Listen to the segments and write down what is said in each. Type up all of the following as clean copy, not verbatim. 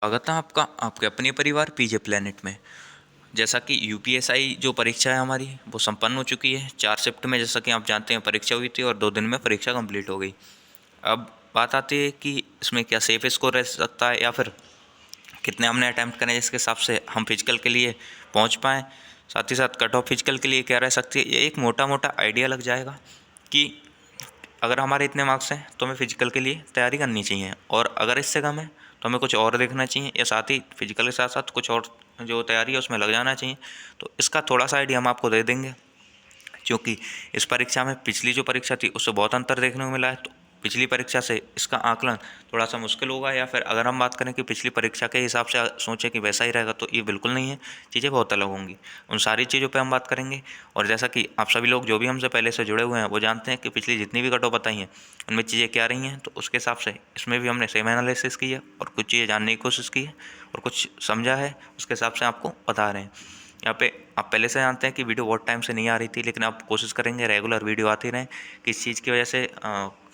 स्वागत है आपका आपके अपने परिवार पीजे प्लेनेट में। जैसा कि यूपीएसआई जो परीक्षा है हमारी वो संपन्न हो चुकी है 4 शिफ्ट में। जैसा कि आप जानते हैं परीक्षा हुई थी और 2 दिन में परीक्षा कंप्लीट हो गई। अब बात आती है कि इसमें क्या सेफ स्कोर रह सकता है या फिर कितने हमने अटैम्प्ट करें जिसके हिसाब से हम फिजिकल के लिए पहुंच पाएँ। साथ ही साथ कट ऑफ फिजिकल के लिए क्या रह सकती है, ये एक मोटा मोटा आइडिया लग जाएगा कि अगर हमारे इतने मार्क्स हैं तो हमें फिजिकल के लिए तैयारी करनी चाहिए, और अगर इससे कम है तो हमें कुछ और देखना चाहिए, या साथ ही फिजिकल के साथ साथ कुछ और जो तैयारी है उसमें लग जाना चाहिए। तो इसका थोड़ा सा आइडिया हम आपको दे देंगे, क्योंकि इस परीक्षा में पिछली जो परीक्षा थी उससे बहुत अंतर देखने को मिला है। तो पिछली परीक्षा से इसका आकलन थोड़ा सा मुश्किल होगा, या फिर अगर हम बात करें कि पिछली परीक्षा के हिसाब से सोचें कि वैसा ही रहेगा, तो ये बिल्कुल नहीं है। चीज़ें बहुत अलग होंगी। उन सारी चीज़ों पे हम बात करेंगे। और जैसा कि आप सभी लोग जो भी हमसे पहले से जुड़े हुए हैं वो जानते हैं कि पिछली जितनी भी कट ऑफ बताई हैं उनमें चीज़ें क्या रही हैं, तो उसके हिसाब से इसमें भी हमने सेम एनालिसिस की है और कुछ चीज़ें जानने की कोशिश की है और कुछ समझा है, उसके हिसाब से आपको बता रहे हैं। यहाँ पे आप पहले से जानते हैं कि वीडियो बहुत टाइम से नहीं आ रही थी, लेकिन आप कोशिश करेंगे रेगुलर वीडियो आती रहें। किस चीज़ की वजह से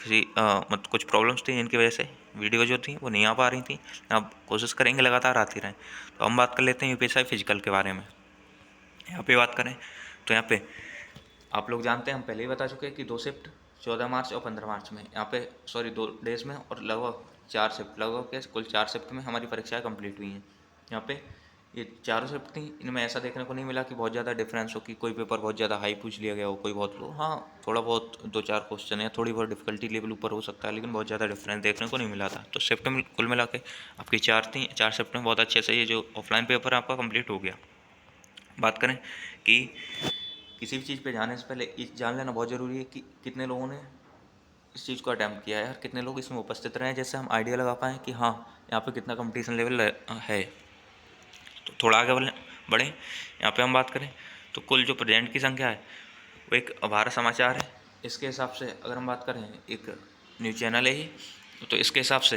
मतलब कुछ प्रॉब्लम्स थी जिनकी वजह से वीडियो जो थी वो नहीं आ पा रही थी। आप कोशिश करेंगे लगातार आती रहें। तो हम बात कर लेते हैं यूपीएसआई फिजिकल के बारे में। यहाँ पे बात करें तो यहाँ पे आप लोग जानते हैं, हम पहले ही बता चुके हैं कि 2 शिफ्ट 14 मार्च और 15 मार्च में, यहाँ पे सॉरी 2 डेज़ में, और लगभग 4 शिफ्ट, लगभग के कुल 4 शिफ्ट में हमारी परीक्षाएँ कंप्लीट हुई हैं। यहाँ पे ये चारों शिफ्ट थी, इनमें ऐसा देखने को नहीं मिला कि बहुत ज़्यादा डिफरेंस हो, कि कोई पेपर बहुत ज़्यादा हाई पूछ लिया गया हो, कोई बहुत लो। हाँ, थोड़ा बहुत 2-4 क्वेश्चन या थोड़ी बहुत डिफिकल्टी लेवल ऊपर हो सकता है, लेकिन बहुत ज़्यादा डिफरेंस देखने को नहीं मिला था। तो शिफ्ट में कुल मिला के आपकी 4 थी, 4 शिफ्ट में बहुत अच्छे से ये जो ऑफलाइन पेपर है आपका कंप्लीट हो गया। बात करें कि किसी भी चीज़ पे जाने से पहले ये जान लेना बहुत ज़रूरी है कि कितने लोगों ने इस चीज़ को अटैम्प्ट किया है और कितने लोग इसमें उपस्थित रहे हैं, जैसे हम आइडिया लगा पाएँ कि हाँ, यहाँ पे कितना कंपटीशन लेवल है। तो थोड़ा आगे बढ़ें, यहाँ पे हम बात करें तो कुल जो प्रेजेंट की संख्या है वो एक भारत समाचार है, इसके हिसाब से अगर हम बात करें, एक न्यूज़ चैनल है ये, तो इसके हिसाब से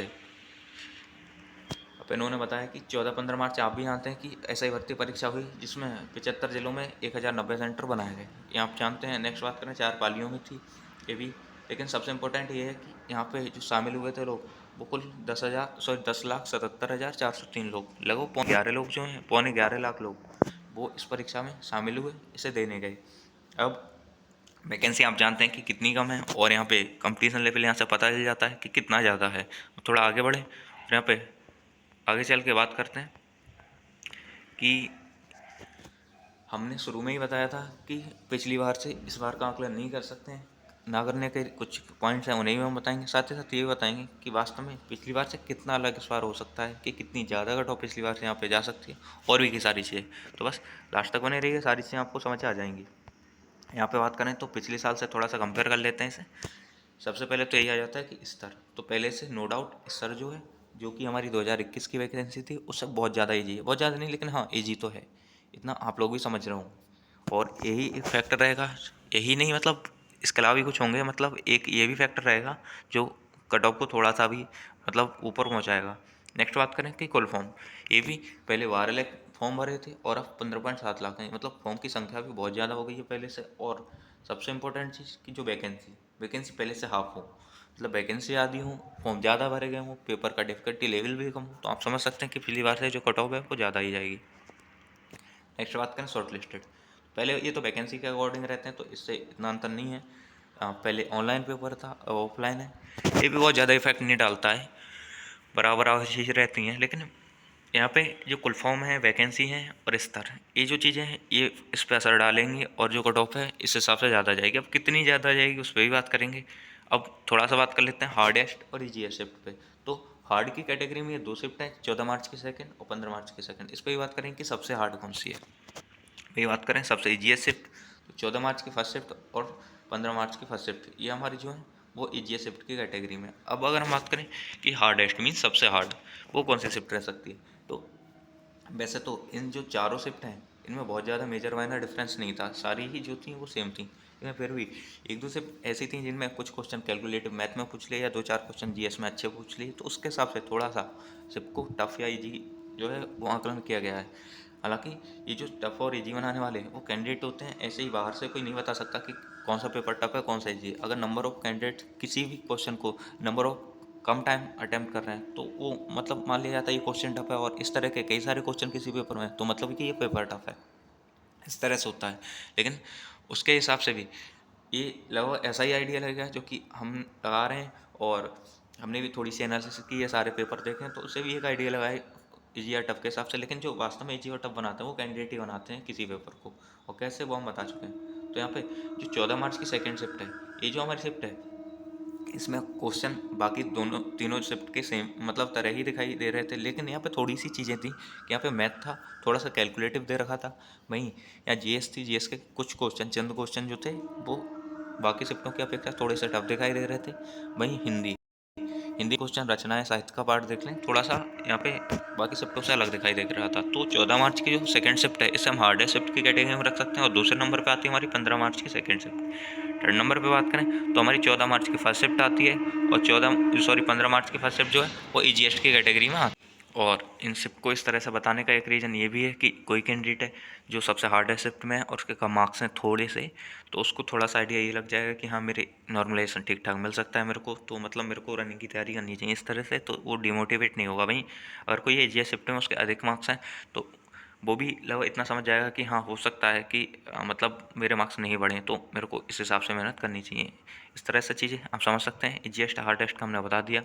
अब इन्होंने बताया कि 14-15 मार्च, आप भी जानते हैं कि एसआई भर्ती परीक्षा हुई जिसमें 75 जिलों में 1090 सेंटर बनाए गए, ये आप जानते हैं। नेक्स्ट बात करें, 4 पालियों में थी ये भी, लेकिन सबसे इम्पोर्टेंट ये है कि यहाँ पे जो शामिल हुए थे लोग वो कुल 10,77,403 लोग, लगभग 11 लोग जो हैं, 11.25 लोग वो इस परीक्षा में शामिल हुए, इसे देने गए। अब वैकेंसी आप जानते हैं कि कितनी कम है, और यहाँ पे कंपटीशन लेवल यहाँ से पता चल जाता है कि कितना ज़्यादा है। थोड़ा आगे बढ़े और यहाँ पे आगे चल के बात करते हैं कि हमने शुरू में ही बताया था कि पिछली बार से इस बार का आकलन नहीं कर सकते हैं, ना करने के कुछ पॉइंट्स हैं उन्हें भी हम बताएंगे। साथ ही साथ ये भी बताएंगे कि वास्तव में पिछली बार से कितना अलग इस बार हो सकता है, कि कितनी ज़्यादा कट ऑफ पिछली बार से यहाँ पे जा सकती है, और भी की सारी चीज़ें। तो बस लास्ट तक बने रहिए, सारी चीज़ें आपको समझ आ जाएंगी। यहाँ पे बात करें तो पिछले साल से थोड़ा सा कंपेयर कर लेते हैं इसे। सबसे पहले तो यही आ जाता है कि स्तर, तो पहले से नो डाउट स्तर जो है, जो कि हमारी 2021 की वैकेंसी थी उससे बहुत ज़्यादा ईजी है, बहुत ज़्यादा नहीं लेकिन हाँ ईजी तो है, इतना आप लोग भी समझ रहे होंगे। और यही एक फैक्टर रहेगा, यही नहीं मतलब इसके अलावा भी कुछ होंगे, मतलब एक ये भी फैक्टर रहेगा जो कट ऑफ को थोड़ा सा भी मतलब ऊपर पहुँचाएगा। नेक्स्ट बात करें कि कुल फॉर्म, ये भी पहले 12 लाख फॉर्म भरे थे और अब 15.7 लाख हैं, मतलब फॉर्म की संख्या भी बहुत ज़्यादा हो गई है पहले से। और सबसे इम्पोर्टेंट चीज़ कि जो वैकेंसी पहले से हाफ हो, मतलब वैकेंसी आधी हो, फॉर्म ज़्यादा भरे गए हों, पेपर का डिफिकल्टी लेवल भी कम हो, तो आप समझ सकते हैं कि पिछली बार से जो कट ऑफ है वो ज़्यादा ही जाएगी। नेक्स्ट बात करें शॉर्ट लिस्टेड, पहले ये तो वैकेंसी के अकॉर्डिंग रहते हैं तो इससे इतना अंतर नहीं है। पहले ऑनलाइन पेपर था, अब ऑफलाइन है, ये भी बहुत ज़्यादा इफेक्ट नहीं डालता है, बराबर आवाज़ चीज़ें रहती हैं। लेकिन यहाँ पे जो कुल फॉर्म है, वैकेंसी है और स्तर है, ये जो चीज़ें हैं ये इस पर असर डालेंगी, और जो कट ऑफ है इस हिसाब से ज़्यादा जाएगी। अब कितनी ज़्यादा जाएगी उस पर भी बात करेंगे। अब थोड़ा सा बात कर लेते हैं हार्डेस्ट और ईजीएस्ट शिफ्ट पे। तो हार्ड की कैटेगरी में ये 2 शिफ्ट है, 14 मार्च की सेकंड और 15 मार्च की सेकंड। इस पर भी बात करेंगे कि सबसे हार्ड कौन सी है। भाई बात करें सबसे ईजीएस्ट शिफ्ट, तो 14 मार्च की फर्स्ट शिफ्ट और 15 मार्च की फर्स्ट शिफ्ट, ये हमारी जो है वो ईजीएस्ट शिफ्ट की कैटेगरी में। अब अगर हम बात करें कि हार्डेस्ट मीन्स सबसे हार्ड, वो कौन सी शिफ्ट रह सकती है, तो वैसे तो इन जो चारों शिफ्ट हैं इनमें बहुत ज़्यादा मेजर माइनर डिफरेंस नहीं था, सारी ही जो थी वो सेम थी। लेकिन फिर भी एक दो शिफ्ट ऐसी थी जिनमें कुछ क्वेश्चन कैलकुलेटिव मैथ में पूछ लिए, या 2-4 क्वेश्चन जीएस में अच्छे पूछ लिए, तो उसके हिसाब से थोड़ा सा शिफ्ट को टफ या ईजी जो है वो आकलन किया गया है। हालांकि ये जो टफ और ईजी बनाने वाले हैं वो कैंडिडेट होते हैं, ऐसे ही बाहर से कोई नहीं बता सकता कि कौन सा पेपर टफ है कौन सा ईजी है। अगर नंबर ऑफ कैंडिडेट किसी भी क्वेश्चन को, number of come time attempt कर रहे हैं तो वो मतलब मान लिया जाता है ये क्वेश्चन टफ है, और इस तरह के कई सारे क्वेश्चन किसी पेपर में, तो मतलब कि ये पेपर टफ है, इस तरह से होता है। लेकिन उसके हिसाब से भी ये लगभग ऐसा ही आइडिया लगेगा जो कि हम लगा रहे हैं, और हमने भी थोड़ी सी एनालिसिस की है, सारे पेपर देखे हैं, तो उससे भी एक आइडिया लगाए इजी या टफ के हिसाब से। लेकिन जो वास्तव में इजी और टफ बनाते हैं वो कैंडिडेट ही बनाते हैं किसी पेपर को, और कैसे वो हम बता चुके हैं। तो यहाँ पे जो 14 मार्च की सेकेंड शिफ्ट है, ये जो हमारी शिफ्ट है, इसमें क्वेश्चन बाकी दोनों तीनों शिफ्ट के सेम मतलब तरह ही दिखाई दे रहे थे, लेकिन यहाँ पे थोड़ी सी चीज़ें थी कि यहाँ पे मैथ था, थोड़ा सा कैलकुलेटिव दे रखा था। वहीं यहाँ जीएस थी, जीएस के कुछ क्वेश्चन, चंद क्वेश्चन जो थे वो बाकी शिफ्टों की अपेक्षा थोड़े से टफ दिखाई दे रहे थे। वहीं हिंदी हिंदी क्वेश्चन, रचनाएं, साहित्य का पार्ट देख लें, थोड़ा सा यहाँ पे बाकी शिफ्टों से अलग दिखाई दे रहा था। तो 14 मार्च की जो सेकंड शिफ्ट है, इसे हम हार्डेस्ट शिफ्ट की कैटेगरी में रख सकते हैं, और दूसरे नंबर पे आती है हमारी 15 मार्च की सेकंड शिफ्ट। थर्ड नंबर पे बात करें तो हमारी 14 मार्च की फर्स्ट शिफ्ट आती है, और 15 मार्च की फर्स्ट शिफ्ट जो है वो ईजीएस्ट की कैटेगरी में आती है। और इन शिफ्ट को इस तरह से बताने का एक रीज़न ये भी है कि कोई कैंडिडेट है जो सबसे हार्डेस्ट शिफ्ट में है और उसके कम मार्क्स हैं थोड़े से, तो उसको थोड़ा सा आइडिया ये लग जाएगा कि हाँ मेरे नॉर्मलाइजेशन ठीक ठाक मिल सकता है मेरे को, तो मतलब मेरे को रनिंग की तैयारी करनी चाहिए इस तरह से, तो वो डिमोटिवेट नहीं होगा। वहीं अगर कोई ईजीएस शिफ्ट में उसके अधिक मार्क्स हैं तो वो भी लगभग इतना समझ जाएगा कि हाँ हो सकता है कि मतलब मेरे मार्क्स नहीं बढ़े, तो मेरे को इस हिसाब से मेहनत करनी चाहिए। इस तरह से चीज़ें आप समझ सकते हैं। ईजीएस्ट हार्डेस्ट का हमने बता दिया।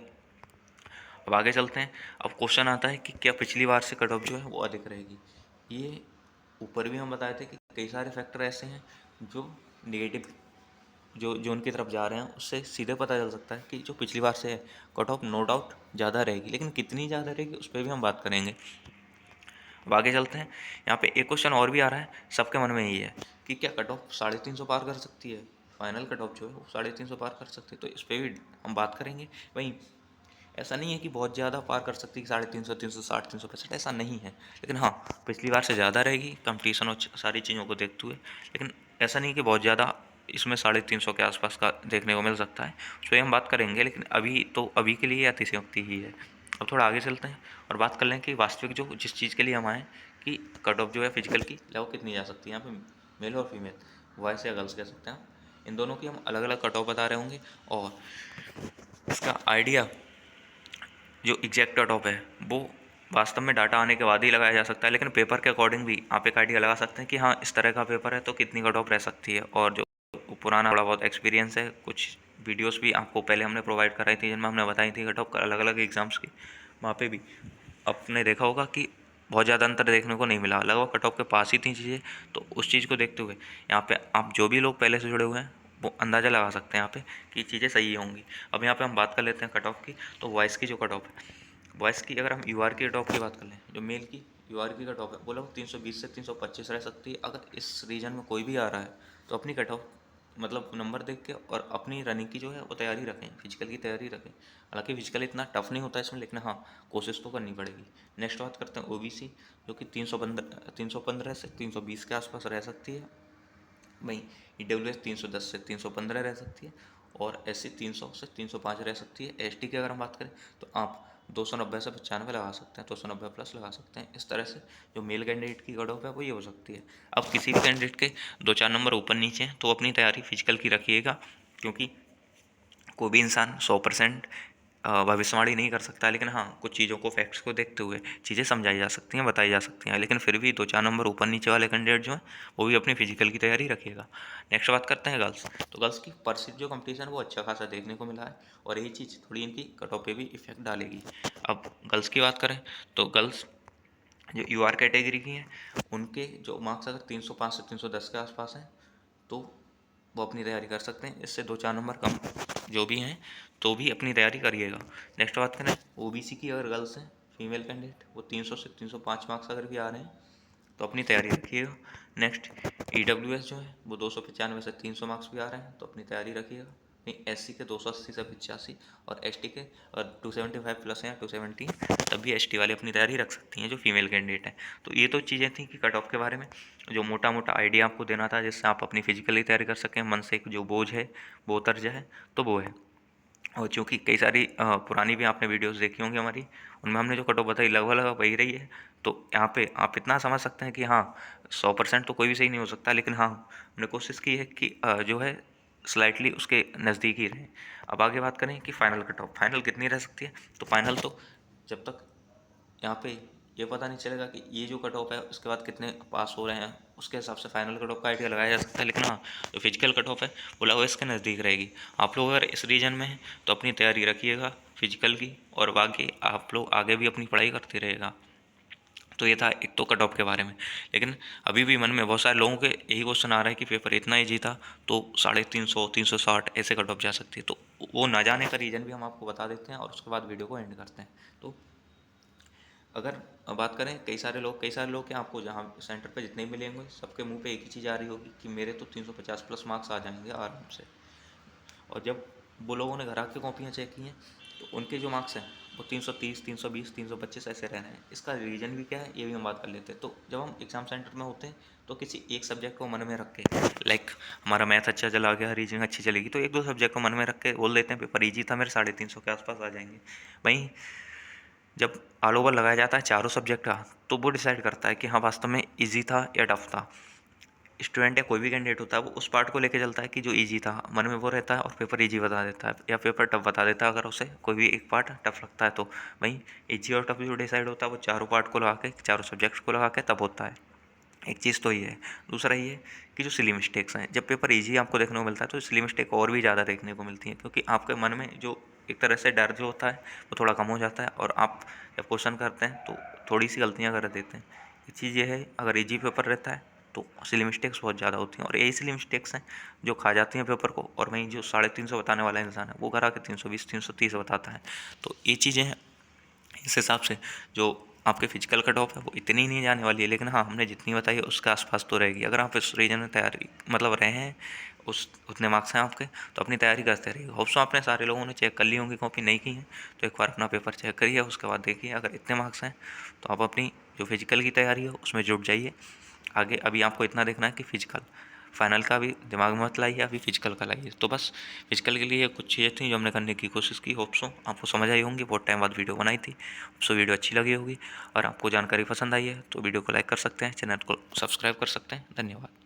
अब आगे चलते हैं। अब क्वेश्चन आता है कि क्या पिछली बार से कट ऑफ जो है वो अधिक रहेगी। ये ऊपर भी हम बताए थे कि कई सारे फैक्टर ऐसे हैं जो नेगेटिव जो जो उनकी तरफ जा रहे हैं, उससे सीधे पता चल सकता है कि जो पिछली बार से है कट ऑफ नो डाउट ज़्यादा रहेगी, लेकिन कितनी ज़्यादा रहेगी उस पर भी हम बात करेंगे। अब आगे चलते हैं। यहाँ पे एक क्वेश्चन और भी आ रहा है, सबके मन में यही है कि क्या कट ऑफ 350 पार कर सकती है, फाइनल कट ऑफ जो है वो 350 पार कर सकती है, तो इस पर भी हम बात करेंगे। वहीं ऐसा नहीं है कि बहुत ज़्यादा पार कर सकती है, 350, 360, 365, ऐसा नहीं है, लेकिन हाँ पिछली बार से ज़्यादा रहेगी कंपटीशन और सारी चीज़ों को देखते हुए। लेकिन ऐसा नहीं कि बहुत ज़्यादा इसमें 350 के आसपास का देखने को मिल सकता है, उस पर हम बात करेंगे। लेकिन अभी के लिए अतिशयोक्ति ही है। अब थोड़ा आगे चलते हैं और बात कर लें कि वास्तविक जो जिस चीज़ के लिए हम आए कि कट ऑफ जो है फिजिकल की वो कितनी जा सकती है। यहाँ पे मेल और फीमेल, बॉयज़ या गर्ल्स कह सकते हैं, इन दोनों की हम अलग अलग कट ऑफ बता रहे होंगे, और इसका आइडिया जो एग्जैक्ट कट ऑफ है वो वास्तव में डाटा आने के बाद ही लगाया जा सकता है, लेकिन पेपर के अकॉर्डिंग भी आप एक आइडिया लगा सकते हैं कि हाँ इस तरह का पेपर है तो कितनी कट ऑफ रह सकती है। और जो पुराना थोड़ा बहुत एक्सपीरियंस है, कुछ वीडियोस भी आपको पहले हमने प्रोवाइड कराई थी जिनमें हमने बताई थी कट ऑफ अलग अलग एग्जाम्स की, वहाँ पे भी आपने देखा होगा कि बहुत ज़्यादा अंतर देखने को नहीं मिला, लगभग कट ऑफ के पास ही थी चीज़ें। तो उस चीज़ को देखते हुए यहाँ पे आप जो भी लोग पहले से जुड़े हुए हैं वो अंदाज़ा लगा सकते हैं यहाँ पे कि चीज़ें सही होंगी। अब यहाँ पे हम बात कर लेते हैं कट ऑफ की। तो वॉइस की जो कट ऑफ है, वॉइस की अगर हम यूआर की कट ऑफ की बात कर लें, जो मेल की यूआर की कट ऑफ है वो लगभग 320 से 325 रह सकती है। अगर इस रीजन में कोई भी आ रहा है तो अपनी कट ऑफ मतलब नंबर देख के और अपनी रनिंग की जो है वो तैयारी रखें, फिजिकल की तैयारी रखें। हालांकि फिजिकल इतना टफ नहीं होता इसमें, लेकिन हाँ कोशिश तो करनी पड़ेगी। नेक्स्ट बात करते हैं ओबीसी, जो कि 315 से 320 के आसपास रह सकती है। वहीं ईडब्ल्यूएस 310 से 315 रह सकती है, और एससी 300 से 305 रह सकती है। एसटी की अगर हम बात करें तो आप 290 से 95 लगा सकते हैं, 290 प्लस लगा सकते हैं। इस तरह से जो मेल कैंडिडेट की कट ऑफ है वो ये हो सकती है। अब किसी भी कैंडिडेट के 2-4 नंबर ऊपर नीचे हैं तो अपनी तैयारी फिजिकल की रखिएगा, क्योंकि कोई भी इंसान 100% भविष्यवाणी नहीं कर सकता, लेकिन हाँ कुछ चीज़ों को फैक्ट्स को देखते हुए चीज़ें समझाई जा सकती हैं, बताई जा सकती हैं। लेकिन फिर भी 2-4 नंबर ऊपर नीचे वाले कैंडिडेट जो हैं वो भी अपनी फिजिकल की तैयारी रखिएगा। नेक्स्ट बात करते हैं गर्ल्स। तो गर्ल्स की परसिप जो कंपटीशन है वो अच्छा खासा देखने को मिला है, और यही चीज़ थोड़ी इनकी कट ऑफ पे भी इफेक्ट डालेगी। अब गर्ल्स की बात करें तो गर्ल्स जो यूआर कैटेगरी की हैं उनके जो मार्क्स अगर 305 से 310 के आसपास हैं तो वो अपनी तैयारी कर सकते हैं। इससे 2-4 नंबर कम जो भी हैं तो भी अपनी तैयारी करिएगा। नेक्स्ट बात करें ओबीसी की, अगर गर्ल्स हैं फीमेल कैंडिडेट वो 300 से 305 मार्क्स अगर भी आ रहे हैं तो अपनी तैयारी रखिएगा। नेक्स्ट ईडब्ल्यूएस जो है वो 295 से 300 मार्क्स भी आ रहे हैं तो अपनी तैयारी रखिएगा। नहीं, एससी के 280 से 85, और एसटी के और 275 प्लस हैं 270, तब भी एसटी वाले अपनी तैयारी रख सकती हैं जो फीमेल कैंडिडेट हैं। तो ये तो चीज़ें थी कि कट ऑफ के बारे में जो मोटा मोटा आइडिया आपको देना था, जिससे आप अपनी फिजिकली तैयारी कर सकें, मन से एक जो बोझ है वो उतर जाए, तो वो है। और चूँकि कई सारी पुरानी भी आपने वीडियोस देखी होंगी हमारी, उनमें हमने जो कट ऑफ बताई लगभग लगभग वही रही है। तो यहाँ पे आप इतना समझ सकते हैं कि हाँ 100% तो कोई भी सही नहीं हो सकता, लेकिन हाँ हमने कोशिश की है कि जो है स्लाइटली उसके नज़दीक ही रहें। अब आगे बात करें कि फ़ाइनल कट ऑफ फाइनल कितनी रह सकती है, तो फाइनल तो जब तक यहाँ पे ये पता नहीं चलेगा कि ये जो कट ऑफ है उसके बाद कितने पास हो रहे हैं, उसके हिसाब से फाइनल कट ऑफ का आइडिया लगाया जा सकता है। लेकिन हाँ, जो फिजिकल कट ऑफ है वो लगभग इसके नज़दीक रहेगी। आप लोग अगर इस रीजन में हैं तो अपनी तैयारी रखिएगा फिजिकल की, और बाकी आप लोग आगे भी अपनी पढ़ाई करते रहेगा। तो ये था एक तो कट ऑफ के बारे में। लेकिन अभी भी मन में बहुत सारे लोगों के यही क्वेश्चन आ रहा है कि पेपर इतना ईजी था तो 350 360 ऐसे कट ऑफ जा सकती है। तो वो ना जाने का रीज़न भी हम आपको बता देते हैं और उसके बाद वीडियो को एंड करते हैं। तो अगर बात करें कई सारे लोग क्या, आपको जहाँ सेंटर पे जितने भी मिलेंगे सबके मुंह पे एक ही चीज़ आ रही होगी कि मेरे तो 350 प्लस मार्क्स आ जाएंगे आराम से। और जब वो लोगों ने घर आके कॉपियाँ चेक की हैं तो उनके जो मार्क्स हैं वो 330 320 325 ऐसे रह रहे हैं। इसका रीज़न भी क्या है ये भी हम बात कर लेते हैं। तो जब हम एग्ज़ाम सेंटर में होते हैं तो किसी एक सब्जेक्ट को मन में रख के, लाइक हमारा मैथ अच्छा चला गया, रीजनिंग अच्छी चलेगी, तो एक दो सब्जेक्ट को मन में रख के बोल देते हैं पेपर ईजी था, मेरे 350 के आसपास आ जाएंगे। वहीं जब ऑल ओवर लगाया जाता है चारों सब्जेक्ट का, तो वो डिसाइड करता है कि हाँ वास्तव में ईजी था या टफ था। स्टूडेंट या कोई भी कैंडिडेट होता है वो उस पार्ट को लेके चलता है कि जो इजी था, मन में वो रहता है और पेपर इजी बता देता है या पेपर टफ बता देता है अगर उसे कोई भी एक पार्ट टफ लगता है तो। वहीं इजी और टफ जो डिसाइड होता है वो चारों पार्ट को लगा के, चारों सब्जेक्ट्स को लगा के तब होता है। एक चीज़ तो ये है। दूसरा ये कि जो सिली मिस्टेक्स हैं, जब पेपर इजी आपको देखने को मिलता है तो सिली मिस्टेक और भी ज़्यादा देखने को मिलती हैं, क्योंकि आपके मन में जो एक तरह से डर जो होता है वो थोड़ा कम हो जाता है और आप जब क्वेश्चन करते हैं तो थोड़ी सी गलतियाँ कर देते हैं। एक चीज़ ये है, अगर इजी पेपर रहता है तो सिली मिस्टेक्स बहुत ज़्यादा होती हैं और यही सिली मिस्टेक्स हैं जो खा जाती हैं पेपर को। और वहीं जो 350 बताने वाला इंसान है वो घर आके 320 330 बताता है। तो ये चीज़ें हैं। इस हिसाब से जो आपके फिजिकल कट ऑफ है वो इतनी नहीं जाने वाली है, लेकिन हाँ हमने जितनी बताई है उसके आसपास तो रहेगी। अगर आप इस रीजन में तैयारी मतलब रहे हैं, उस उतने मार्क्स हैं आपके, तो अपनी तैयारी करते रहिए। होप्स आपने सारे लोगों ने चेक कर ली होंगी, कॉपी नहीं की है तो एक बार अपना पेपर चेक करिए, उसके बाद देखिए अगर इतने मार्क्स हैं तो आप अपनी जो फिजिकल की तैयारी है उसमें जुट जाइए। आगे अभी आपको इतना देखना है कि फिजिकल फाइनल का भी दिमाग में मत लाइए, अभी फिजिकल का लाइए। तो बस फिजिकल के लिए कुछ चीज़ें थी जो हमने करने की कोशिश की। होप सो आपको समझ आई होंगी, बहुत टाइम बाद वीडियो बनाई थी। होप सो वीडियो अच्छी लगी होगी और आपको जानकारी पसंद आई है तो वीडियो को लाइक कर सकते हैं, चैनल को सब्सक्राइब कर सकते हैं। धन्यवाद।